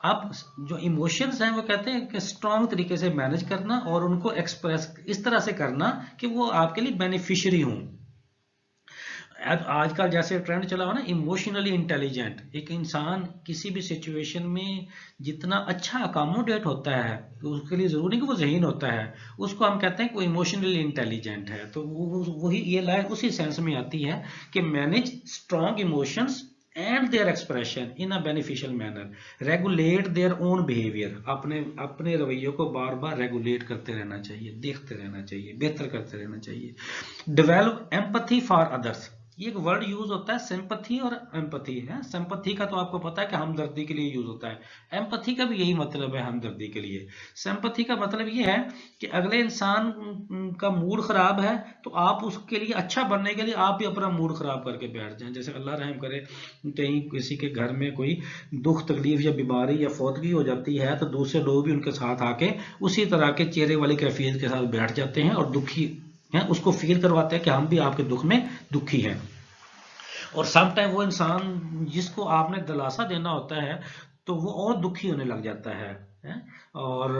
अब जो इमोशंस हैं वो कहते हैं कि स्ट्रॉन्ग तरीके से मैनेज करना और उनको एक्सप्रेस इस तरह से करना कि वो आपके लिए बेनिफिशियरी हों। आजकल जैसे ट्रेंड चला हुआ ना इमोशनली इंटेलिजेंट, एक इंसान किसी भी सिचुएशन में जितना अच्छा अकोमोडेट होता है तो उसके लिए जरूरी नहीं कि वो ज़हीन होता है, उसको हम कहते हैं कि वो इमोशनली इंटेलिजेंट है। तो वही ये लाइन उसी सेंस में आती है कि manage strong emotions and their expression in a beneficial manner, regulate their own behaviour, अपने अपने रवैयों को बार बार रेगुलेट करते रहना चाहिए, देखते रहना चाहिए, बेहतर करते रहना चाहिए। डेवलप एम्पथी फॉर अदर्स, ये एक वर्ड यूज होता है सिंपैथी और एम्पैथी है। सिंपैथी का तो आपको पता है कि हमदर्दी के लिए यूज होता है, एम्पैथी का भी यही मतलब है हमदर्दी के लिए। सिंपैथी का मतलब ये है कि अगले इंसान का मूड खराब है तो आप उसके लिए अच्छा बनने के लिए आप भी अपना मूड खराब करके बैठ जाएं। जैसे अल्लाह रहम करे कहीं किसी के घर में कोई दुख तकलीफ या बीमारी या फौतगी हो जाती है तो दूसरे लोग भी उनके साथ आके उसी तरह के चेहरे वाली कैफियत के साथ बैठ जाते हैं और दुखी हैं उसको फील करवाते हैं कि हम भी आपके दुख में दुखी हैं। और सम टाइम वो इंसान जिसको आपने दिलासा देना होता है तो वो और दुखी होने लग जाता है। और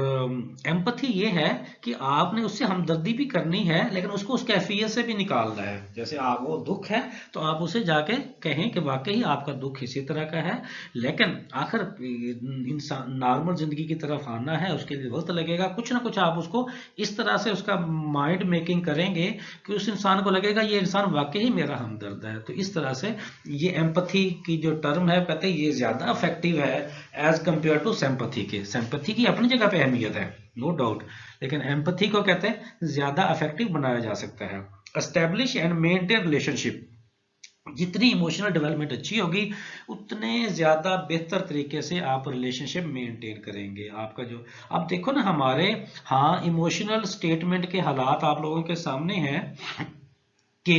एम्पथी ये है कि आपने उससे हमदर्दी भी करनी है, लेकिन उसको उस कैफियत से भी निकालना है। जैसे आप वो दुख है तो आप उसे जाके कहें कि वाकई आपका दुख इसी तरह का है, लेकिन आखिर इंसान नॉर्मल जिंदगी की तरफ आना है, उसके लिए वक्त लगेगा। कुछ ना कुछ आप उसको इस तरह से उसका माइंड मेकिंग करेंगे कि उस इंसान को लगेगा ये इंसान वाकई मेरा हमदर्द है। तो इस तरह से ये एम्पथी की जो टर्म है, कहते हैं ये ज्यादा इफेक्टिव है एज कंपेयर टू सिंपैथी के। सिंपैथी की अपनी जगह पे अहमियत है, नो डाउट, लेकिन एम्पैथी को कहते हैं ज्यादा इफेक्टिव बनाया जा सकता है। एस्टेब्लिश एंड मेंटेन रिलेशनशिप, जितनी इमोशनल डेवलपमेंट अच्छी होगी उतने ज्यादा बेहतर तरीके से आप रिलेशनशिप मेंटेन करेंगे। आपका जो आप देखो ना हमारे, हाँ, इमोशनल स्टेटमेंट के हालात आप लोगों के सामने हैं कि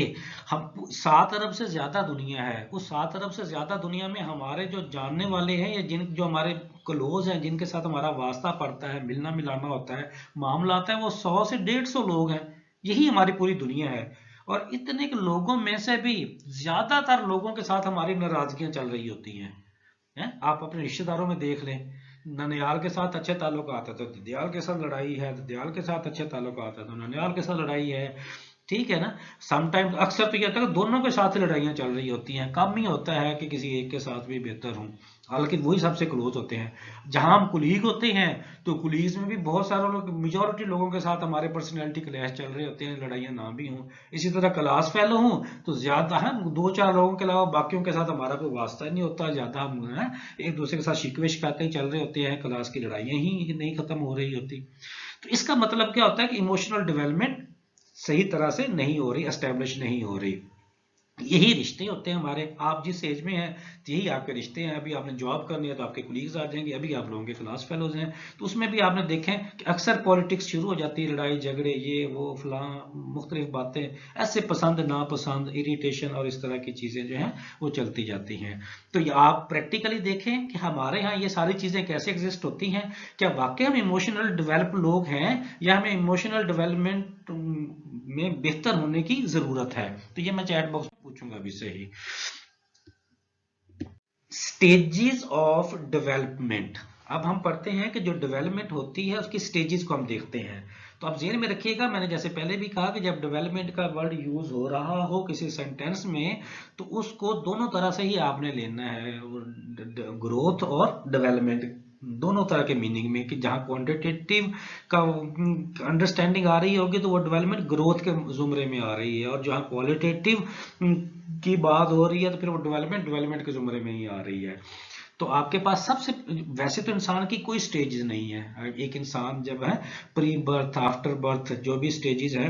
हम 7 अरब से ज्यादा दुनिया है, उस 7 अरब से ज्यादा दुनिया में हमारे जो जानने वाले हैं या जो हमारे क्लोज हैं, जिनके साथ हमारा वास्ता पड़ता है, मिलना मिलाना होता है, मामला आता है, वो 100 से 150 लोग हैं। यही हमारी पूरी दुनिया है। और इतने के लोगों में से भी ज्यादातर लोगों के साथ हमारी नाराजगियां चल रही होती हैं। आप अपने रिश्तेदारों में देख लें, ननियाल के साथ अच्छे ताल्लुकात है तो ददियाल के साथ लड़ाई है, ददियाल के साथ अच्छे ताल्लुकात है तो ननियाल के साथ लड़ाई है। ठीक है ना। समटाइम्स अक्सर तो ये होता है कि दोनों के साथ ही लड़ाइयाँ चल रही होती हैं, कम ही होता है कि किसी एक के साथ भी बेहतर हूँ, हालांकि वही सबसे क्लोज होते हैं। जहां हम कुलीग होते हैं तो कुलीग्स में भी बहुत सारे लोग, मेजोरिटी लोगों के साथ हमारे पर्सनैलिटी क्लैश चल रहे होते हैं, लड़ाइयाँ ना भी हों। इसी तरह क्लास फेलो हूँ तो ज्यादा है 2-4 लोगों के अलावा बाकियों के साथ हमारा कोई वास्ता नहीं होता, ज्यादा हम है एक दूसरे के साथ शिकवे शिकायतें ही चल रहे होते हैं, क्लास की लड़ाइयाँ ही नहीं खत्म हो रही होती। तो इसका मतलब क्या होता है कि इमोशनल डेवलपमेंट सही तरह से नहीं हो रही, एस्टेब्लिश नहीं हो रही। यही रिश्ते होते हैं हमारे। आप जिस एज में हैं यही आपके रिश्ते हैं। अभी आपने जॉब करनी है तो आपके कुलीग्स आ जाएंगे, अभी आप लोगों के क्लास फेलोज हैं तो उसमें भी आपने देखें कि अक्सर पॉलिटिक्स शुरू हो जाती है, लड़ाई झगड़े, ये वो फलां मुख्तलिफ बातें, ऐसे पसंद नापसंद, इरिटेशन और इस तरह की चीज़ें जो हैं वो चलती जाती हैं। तो ये आप प्रैक्टिकली देखें कि हमारे यहाँ ये सारी चीज़ें कैसे एग्जिस्ट होती हैं। क्या वाकई हम इमोशनल डेवलप लोग हैं या हमें इमोशनल डेवलपमेंट में बेहतर होने की जरूरत है? तो ये मैं चैट बॉक्स में पूछूंगा अभी से ही। स्टेजेस ऑफ डेवलपमेंट, अब हम पढ़ते हैं कि जो डेवलपमेंट होती है उसकी स्टेजेस को हम देखते हैं। तो आप जेहन में रखिएगा, मैंने जैसे पहले भी कहा कि जब डेवलपमेंट का वर्ड यूज हो रहा हो किसी सेंटेंस में तो उसको दोनों तरह से ही आपने लेना है, ग्रोथ और डेवलपमेंट दोनों तरह के मीनिंग में। कि जहां क्वांटिटेटिव का अंडरस्टैंडिंग आ रही होगी तो वो डेवलपमेंट ग्रोथ के जुमरे में आ रही है, और जहां क्वालिटेटिव की बात हो रही है तो फिर वो डेवलपमेंट के जुमरे में ही आ रही है। तो आपके पास सबसे, वैसे तो इंसान की कोई स्टेजेस नहीं है। एक इंसान जब है प्री बर्थ, आफ्टर बर्थ, जो भी स्टेजेस है,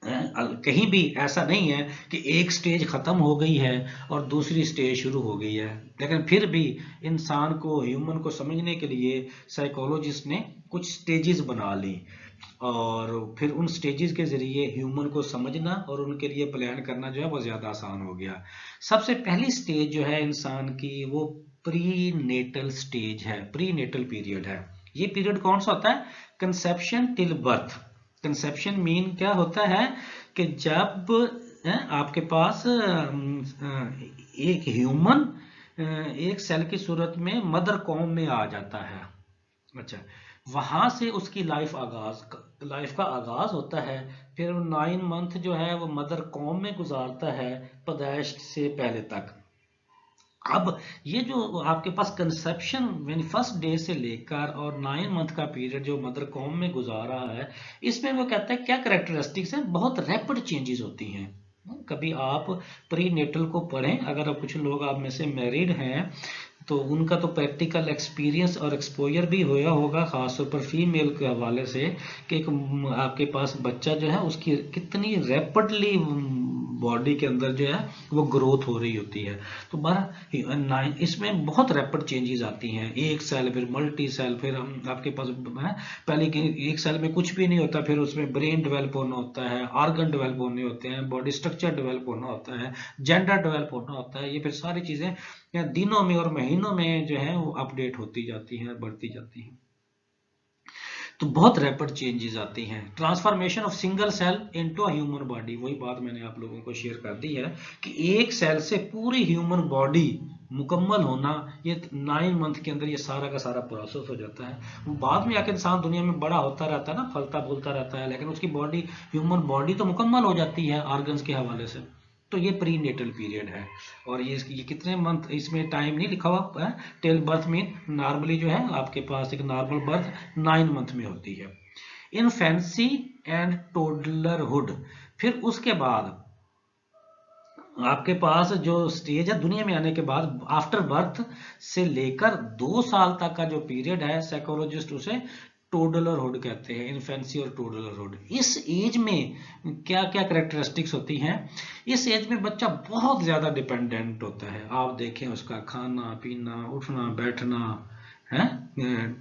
कहीं भी ऐसा नहीं है कि एक स्टेज खत्म हो गई है और दूसरी स्टेज शुरू हो गई है। लेकिन फिर भी इंसान को, ह्यूमन को समझने के लिए साइकोलॉजिस्ट ने कुछ स्टेजेस बना ली, और फिर उन स्टेजेस के जरिए ह्यूमन को समझना और उनके लिए प्लान करना जो है वो ज्यादा आसान हो गया। सबसे पहली स्टेज जो है इंसान की वो प्री नेटल स्टेज है, प्री नेटल पीरियड है। ये पीरियड कौन सा होता है? Conception till birth. Conception mean क्या होता है कि जब आपके पास एक ह्यूमन एक सेल की सूरत में मदर कॉम में आ जाता है। अच्छा, वहां से उसकी लाइफ का आगाज होता है। फिर 9 मंथ जो है वो मदर कॉम में गुजारता है पैदाइश से पहले तक। अब ये जो आपके पास कंसेप्शन यानी फर्स्ट डे से लेकर और 9 मंथ का पीरियड जो मदर कॉम में गुजार रहा है, इसमें वो कहता है क्या कैरेक्टरिस्टिक्स है, बहुत रैपिड चेंजेस होती हैं। कभी आप प्री नेटल को पढ़ें, अगर आप कुछ लोग आप में से मैरिड हैं तो उनका तो प्रैक्टिकल एक्सपीरियंस और एक्सपोजर भी होया होगा, खासतौर पर फीमेल के हवाले से, कि एक आपके पास बच्चा जो है उसकी कितनी रैपिडली बॉडी के अंदर जो है वो ग्रोथ हो रही होती है। तो इसमें बहुत रैपिड चेंजेस आती हैं, एक सेल फिर मल्टी सेल, फिर हम आपके पास है पहले एक सेल में कुछ भी नहीं होता, फिर उसमें ब्रेन डेवलप होना होता है, ऑर्गन डेवलप होने होते हैं, बॉडी स्ट्रक्चर डेवलप होना होता है, जेंडर डेवलप होना होता है। ये फिर सारी चीजें दिनों में और महीनों में जो है वो अपडेट होती जाती हैं, बढ़ती जाती हैं। तो बहुत रैपिड चेंजेस आती हैं। Transformation of single cell into human body, वही बात मैंने आप लोगों को शेयर कर दी है कि एक सेल से पूरी ह्यूमन बॉडी मुकम्मल होना, ये 9 मंथ के अंदर ये सारा का सारा प्रोसेस हो जाता है। बाद में आके इंसान दुनिया में बड़ा होता रहता है ना, फलता फूलता रहता है, लेकिन उसकी बॉडी, ह्यूमन बॉडी तो मुकम्मल हो जाती है ऑर्गन्स के हवाले से। तो ये प्री नेटल पीरियड है। और ये कितने मंथ, इसमें टाइम नहीं लिखा हुआ है। टिल बर्थ में नॉर्मली जो है आपके पास एक नॉर्मल बर्थ 9 मंथ में होती है। इन्फेंसी एंड टोडलरहुड, फिर उसके बाद आपके पास जो स्टेज है दुनिया में आने के बाद, आफ्टर बर्थ से लेकर 2 साल तक का जो पीरियड है, साइकोलॉजिस्ट उसे टोडलरहुड कहते हैं, इन्फेंसी और टोडलरहुड। इस एज में क्या क्या कैरेक्टरिस्टिक्स होती हैं? इस एज में बच्चा बहुत ज्यादा डिपेंडेंट होता है। आप देखें उसका खाना पीना, उठना बैठना है,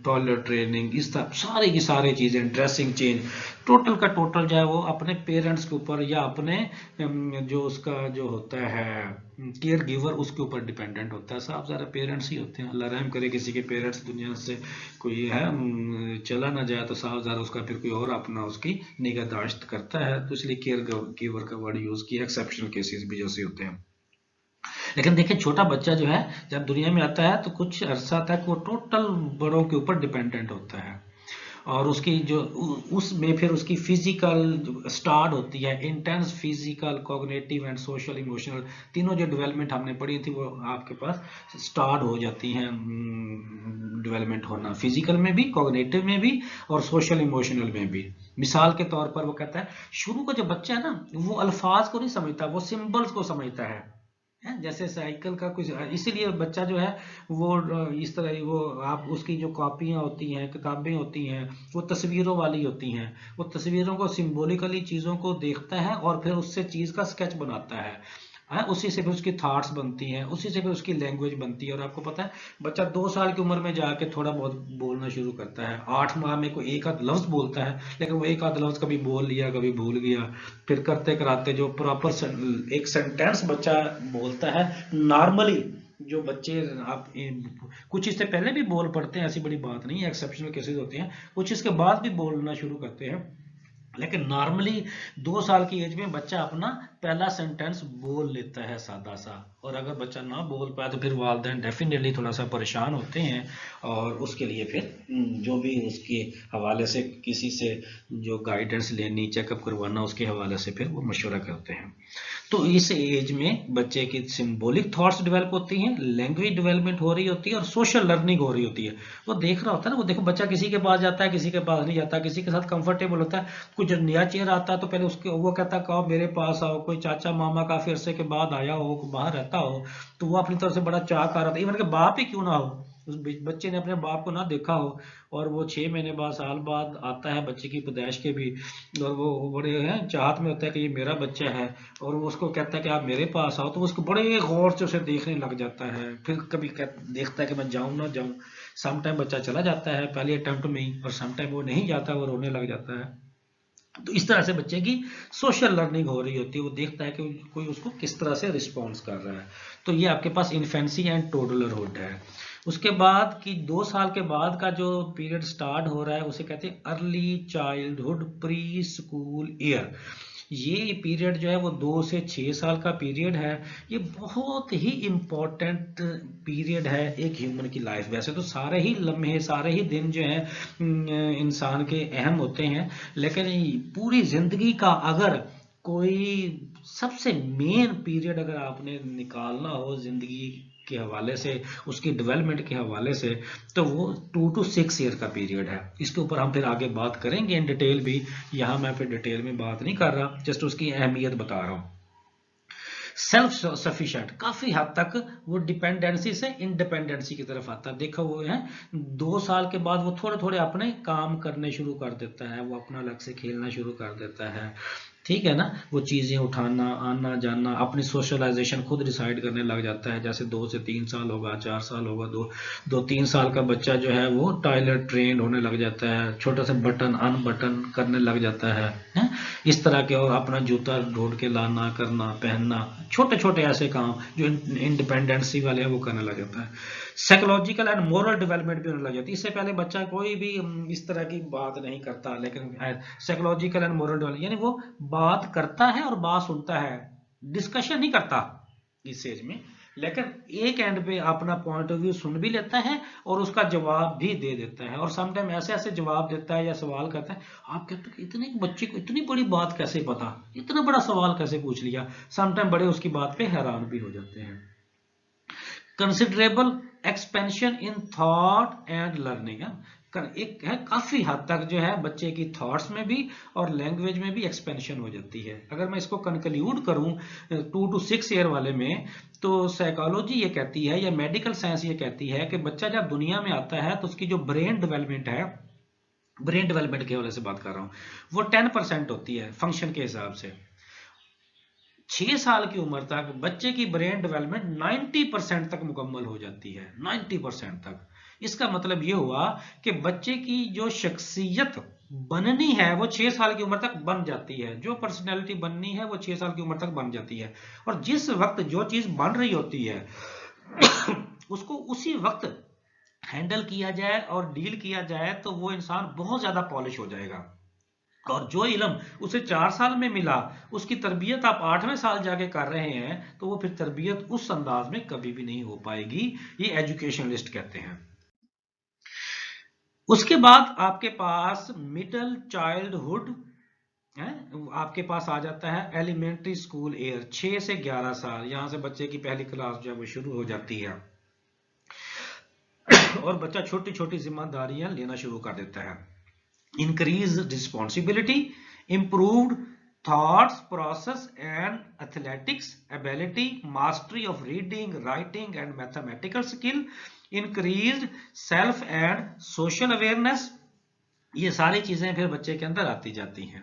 टॉयलेट ट्रेनिंग, इस तरह सारी की सारी चीजें, ड्रेसिंग चेंज, टोटल का टोटल जो है वो अपने पेरेंट्स के ऊपर या अपने जो उसका जो होता है केयर गिवर, उसके ऊपर डिपेंडेंट होता है। साफ सारा पेरेंट्स ही होते हैं। अल्लाह रहम करे किसी के पेरेंट्स दुनिया से कोई है चला ना जाए तो साफ सारा उसका फिर कोई और अपना उसकी निगहदाश्त करता है। तो इसलिए केयर गिवर का वर्ड यूज किया। एक्सेप्शनल केसेस भी जैसे होते हैं। लेकिन देखिए छोटा बच्चा जो है जब दुनिया में आता है तो कुछ अरसा तक वो टोटल बड़ों के ऊपर डिपेंडेंट होता है। और उसकी जो उसमें फिर उसकी फिजिकल स्टार्ट होती है, intense physical, cognitive and social emotional, तीनों जो डेवलपमेंट हमने पढ़ी थी वो आपके पास स्टार्ट हो जाती हैं। डेवलपमेंट होना फिजिकल में भी, कॉग्निटिव में भी और सोशल इमोशनल में भी। मिसाल के तौर पर वो कहता है, शुरू का जो बच्चा है ना वो अल्फाज को नहीं समझता, वो सिंबल्स को समझता है। जैसे साइकिल का कुछ, इसीलिए बच्चा जो है वो इस तरह वो आप उसकी जो कॉपियां होती हैं, किताबें होती हैं, वो तस्वीरों वाली होती हैं। वो तस्वीरों को, सिंबॉलिकली चीजों को देखता है और फिर उससे चीज का स्केच बनाता है। उसी से फिर उसकी थॉट्स बनती हैं, उसी से फिर उसकी लैंग्वेज बनती है। और आपको पता है बच्चा 2 साल की उम्र में जाके थोड़ा बहुत बोलना शुरू करता है। 8 माह में कोई एक आध लफ्ज बोलता है, लेकिन वो एक आध लफ्ज कभी बोल लिया कभी भूल गया। फिर करते कराते जो प्रॉपर एक सेंटेंस बच्चा बोलता है नॉर्मली, जो बच्चे आप कुछ इससे पहले भी बोल पड़ते हैं, ऐसी बड़ी बात नहीं है, एक्सेप्शनल केसेस होते हैं, कुछ इसके बाद भी बोलना शुरू करते हैं। लेकिन नॉर्मली 2 साल की एज में बच्चा अपना पहला सेंटेंस बोल लेता है सादा सा। और अगर बच्चा ना बोल पाए तो फिर वालिदैन डेफिनेटली थोड़ा सा परेशान होते हैं और उसके लिए फिर जो भी उसके हवाले से किसी से जो गाइडेंस लेनी, चेकअप करवाना, उसके हवाले से फिर वो मशवरा करते हैं। तो इस एज में बच्चे की सिंबॉलिक थॉट्स डेवलप होती हैं, लैंग्वेज डेवलपमेंट हो रही होती है और सोशल लर्निंग हो रही होती है। वो देख रहा होता है ना, वो देखो बच्चा किसी के पास जाता है, किसी के पास नहीं जाता, किसी के साथ कंफर्टेबल होता है, कुछ नया चेहरा आता है तो पहले उसके वो कहता है कहो मेरे पास आओ। कोई चाचा मामा काफी अरसे के बाद आया हो, बाहर रहता हो, तो वो अपनी तरफ से बड़ा चाह कर रहा था, इवन के बाप ही क्यों ना हो, उस बच्चे ने अपने बाप को ना देखा हो, और वो 6 महीने बाद, साल बाद आता है बच्चे की पैदाइश के भी, और वो बड़े हैं चाहत में होता है कि ये मेरा बच्चा है, और वो उसको कहता है कि आप मेरे पास आओ, तो उसको बड़े गौर से उसे देखने लग जाता है। फिर कभी देखता है कि मैं जाऊं ना जाऊं। सम टाइम बच्चा चला जाता है पहले अटेम्प्ट में ही, और सम टाइम वो नहीं जाता, वो रोने लग जाता है। तो इस तरह से बच्चे की सोशल लर्निंग हो रही होती है। वो देखता है कि कोई उसको किस तरह से रिस्पॉन्स कर रहा है। तो ये आपके पास इन्फेंसी एंड टोडलरहुड है। उसके बाद की 2 साल के बाद का जो पीरियड स्टार्ट हो रहा है उसे कहते हैं early childhood pre school year. ये पीरियड जो है वो 2 से 6 साल का पीरियड है। ये बहुत ही इम्पोर्टेंट पीरियड है एक ह्यूमन की लाइफ। वैसे तो सारे ही लम्हे, सारे ही दिन जो है इंसान के अहम होते हैं, लेकिन पूरी जिंदगी का अगर कोई सबसे मेन पीरियड अगर आपने निकालना हो जिंदगी के हवाले से, उसकी डेवलपमेंट के हवाले से, तो वो 2 to 6 ईयर का पीरियड है। इसके ऊपर हम फिर आगे बात करेंगे इन डिटेल भी। यहाँ मैं फिर डिटेल में बात नहीं कर रहा, जस्ट उसकी अहमियत बता रहा हूँ। सेल्फ सफिशिएंट, काफी हद तक वो डिपेंडेंसी से इंडिपेंडेंसी की तरफ आता है। देखो वो है 2 साल के बाद वो थोड़े थोड़े अपने काम करने शुरू कर देता है, वो अपना अलग से खेलना शुरू कर देता है, ठीक है ना। वो चीजें उठाना, आना जाना, अपनी सोशलाइजेशन खुद डिसाइड करने लग जाता है। जैसे 2 से 3 साल होगा, 4 साल होगा, 2-3 साल का बच्चा जो है वो टॉयलेट ट्रेन होने लग जाता है, छोटा सा बटन अनबटन करने लग जाता है? इस तरह के, और अपना जूता ढूंढ के लाना, करना, पहनना, छोटे छोटे ऐसे काम जो इंडिपेंडेंसी वाले हैं वो करने लग जाता है। साइकोलॉजिकल एंड मोरल डेवलपमेंट भी होने लग जाती है। इससे पहले बच्चा कोई भी इस तरह की बात नहीं करता, लेकिन साइकोलॉजिकल एंड मोरल डेवलपमेंट यानी वो बात करता है और बात सुनता है, डिस्कशन नहीं करता इस एज में। लेकिन एक एंड पे अपना पॉइंट ऑफ व्यू सुन भी लेता है और उसका जवाब भी दे देता है, और समटाइम ऐसे ऐसे जवाब देता है या सवाल करता है, आप कहते हो कि इतने बच्चे को इतनी बड़ी बात कैसे पता, इतना बड़ा सवाल कैसे पूछ लिया। समटाइम बड़े उसकी बात पे हैरान भी हो जाते हैं। Considerable expansion in thought and learning, एक है काफी हद तक जो है बच्चे की थॉट्स में भी और लैंग्वेज में भी एक्सपेंशन हो जाती है। अगर मैं इसको कंक्लूड करूं 2 to 6 ईयर वाले में, तो साइकोलॉजी ये कहती है या मेडिकल साइंस ये कहती है कि बच्चा जब दुनिया में आता है तो उसकी जो ब्रेन डेवलपमेंट है, ब्रेन डेवलपमेंट के वाले से बात कर रहा हूं, वो 10% होती है फंक्शन के हिसाब से। 6 साल की उम्र तक बच्चे की ब्रेन डेवलपमेंट 90% तक मुकम्मल हो जाती है, 90% तक। इसका मतलब ये हुआ कि बच्चे की जो शख्सियत बननी है वो 6 साल की उम्र तक बन जाती है, जो पर्सनैलिटी बननी है वो 6 साल की उम्र तक बन जाती है। और जिस वक्त जो चीज बन रही होती है उसको उसी वक्त हैंडल किया जाए और डील किया जाए तो वो इंसान बहुत ज्यादा पॉलिश हो जाएगा। और जो इल्म उसे 4 साल में मिला, उसकी तरबियत आप 8वें साल जाके कर रहे हैं, तो वो फिर तरबियत उस अंदाज में कभी भी नहीं हो पाएगी। ये एजुकेशनलिस्ट कहते हैं। उसके बाद आपके पास मिडिल चाइल्डहुड है, आपके पास आ जाता है एलिमेंट्री स्कूल ईयर, 6 से 11 साल। यहां से बच्चे की पहली क्लास जो है वो शुरू हो जाती है और बच्चा छोटी छोटी जिम्मेदारियां लेना शुरू कर देता है। Increased responsibility, improved thoughts process and athletics ability, mastery of reading, writing and mathematical skill, increased self and social awareness। ये सारी चीजें फिर बच्चे के अंदर आती जाती हैं।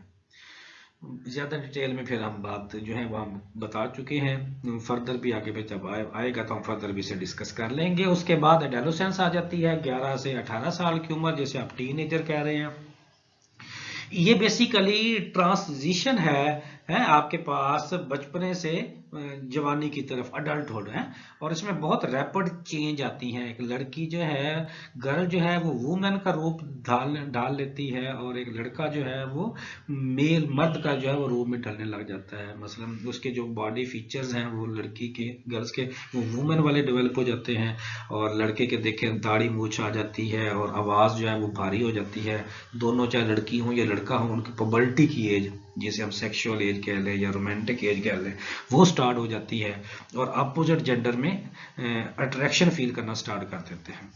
ज्यादा डिटेल में फिर हम बात जो है वो हम बता चुके हैं, फर्दर भी आगे पे जब आएगा तो हम फर्दर भी इसे डिस्कस कर लेंगे। उसके बाद एडोलेसेंस आ जाती है, 11 से 18 साल की उम्र, जैसे आप टीनेजर कह रहे हैं। ये बेसिकली ट्रांजिशन है आपके पास बचपने से जवानी की तरफ, अडल्टहुड है। और इसमें बहुत रैपिड चेंज आती हैं। एक लड़की जो है, गर्ल जो है वो वुमेन का रूप ढाल लेती है, और एक लड़का जो है वो मेल मर्द का जो है वो रूप में ढलने लग जाता है। मसलन उसके जो बॉडी फीचर्स हैं वो लड़की के, गर्ल्स के वो वुमेन वाले डेवलप हो जाते हैं, और लड़के के देखे दाढ़ी मूछ आ जाती है और आवाज़ जो है वो भारी हो जाती है। दोनों चाहे लड़की हो या लड़का हो, उनकी पबर्टी की एज, जिसे हम सेक्सुअल एज कह लें या रोमांटिक एज कह लें, वो स्टार्ट हो जाती है, और अपोजिट जेंडर में अट्रैक्शन फील करना स्टार्ट कर देते हैं।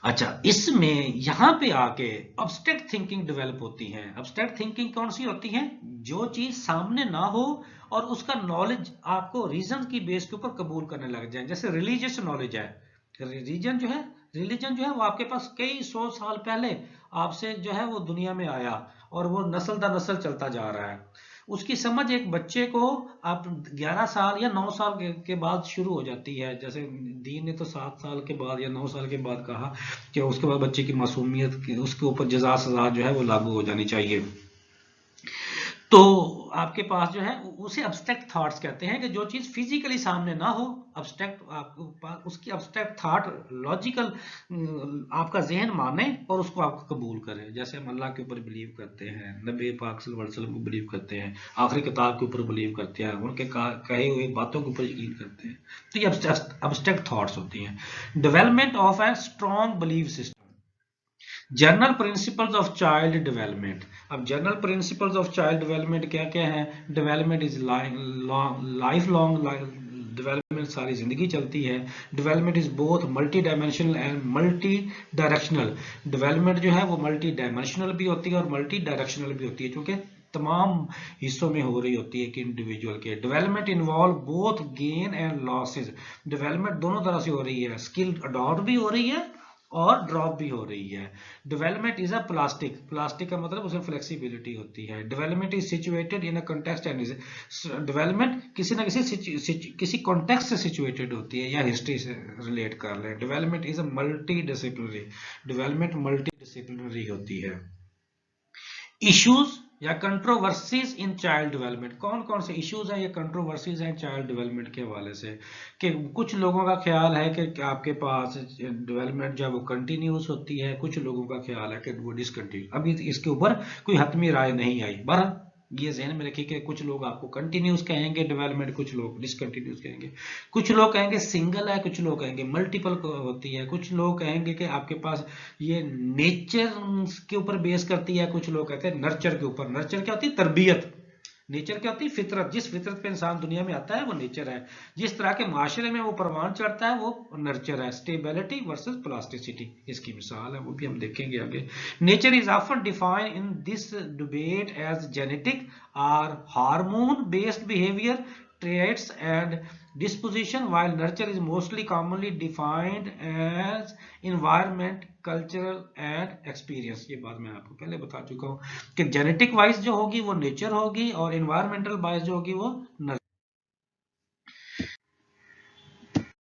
अच्छा, इसमें यहां पे आके अब्स्ट्रैक्ट थिंकिंग डेवलप होती है। अब्स्ट्रैक्ट थिंकिंग कौन सी होती है? जो चीज सामने ना हो और उसका नॉलेज आपको रीजन की बेस के ऊपर कबूल करने लग जाए। जैसे रिलीजियस नॉलेज है, रिलीजन जो है वो आपके पास कई 100 साल पहले आपसे जो है वो दुनिया में आया, और वो नस्ल दर नस्ल चलता जा रहा है। उसकी समझ एक बच्चे को आप 11 साल या 9 साल के बाद शुरू हो जाती है। जैसे दीन ने तो 7 साल के बाद या 9 साल के बाद कहा कि उसके बाद बच्चे की मासूमियत की, उसके ऊपर जजा सजा जो है वो लागू हो जानी चाहिए। तो आपके पास जो है उसे अब्स्ट्रैक्ट थॉट्स कहते हैं, कि जो चीज फिजिकली सामने ना हो, अब्स्ट्रैक्ट उसकी अब्स्ट्रैक्ट थॉट लॉजिकल आपका जहन माने और उसको आपको कबूल करे। जैसे हम अल्लाह के ऊपर बिलीव करते हैं, नबी पाक सल्लल्लाहु अलैहि वसल्लम को बिलीव करते हैं, आखिरी किताब के ऊपर बिलीव करते हैं, उनके कहे हुए बातों के ऊपर यकीन करते हैं। तो ये अब्स्ट्रैक्ट थॉट्स होती हैं। Development of a strong believe system, general principles of child development. अब general principles of child development क्या क्या है? Development is life long development, सारी जिंदगी चलती है। Development is both multi dimensional and multi directional. Development जो है वो मल्टी डायमेंशनल भी होती है और मल्टी डायरेक्शनल भी होती है, क्योंकि तमाम हिस्सों में हो रही होती है कि इंडिविजुअल के। Development involve both gain and losses. Development दोनों तरह से हो रही है, स्किल अडॉप्ट भी हो रही है और ड्रॉप भी हो रही है। Development is a plastic, plastic का मतलब उसमें फ्लेक्सिबिलिटी होती है। Development is situated in a context and development किसी ना किसी कॉन्टेक्स्ट से सिचुएटेड होती है या हिस्ट्री से रिलेट कर ले। Development is a multi disciplinary, development multi disciplinary होती है। इश्यूज या कंट्रोवर्सीज इन चाइल्ड डेवलपमेंट, कौन कौन से इश्यूज हैं या कंट्रोवर्सीज हैं चाइल्ड डेवलपमेंट के हवाले से? कि कुछ लोगों का ख्याल है कि आपके पास डेवलपमेंट जो है वो कंटिन्यूस होती है, कुछ लोगों का ख्याल है कि वो डिसकंटिन्यू। अभी इसके ऊपर कोई हतमी राय नहीं आई, बहरहाल ये ज़हन में रखिए कि कुछ लोग आपको कंटिन्यूस कहेंगे डेवलपमेंट, कुछ लोग डिसकंटिन्यूस कहेंगे, कुछ लोग कहेंगे सिंगल है, कुछ लोग कहेंगे मल्टीपल होती है, कुछ लोग कहेंगे कि आपके पास ये नेचर के ऊपर बेस करती है, कुछ लोग कहते हैं नर्चर के ऊपर। नर्चर क्या होती है? तरबियत। नेचर क्या होती है? फितरत। जिस फितरत पे इंसान दुनिया में आता है वो नेचर है। जिस तरह के माशरे में वो परवान चढ़ता है वो नर्चर है। स्टेबिलिटी वर्सेस प्लास्टिसिटी इसकी मिसाल है, वो भी हम देखेंगे आगे। Nature is often defined in this debate as genetic और hormone based behaviour traits and disposition, while nurture is mostly commonly defined as environment, cultural and experience। ये बात मैं आपको पहले बता चुका हूँ कि जेनेटिक वाइज जो होगी वो नेचर होगी और इन्वायरमेंटल वाइज जो होगी वो नर्चर।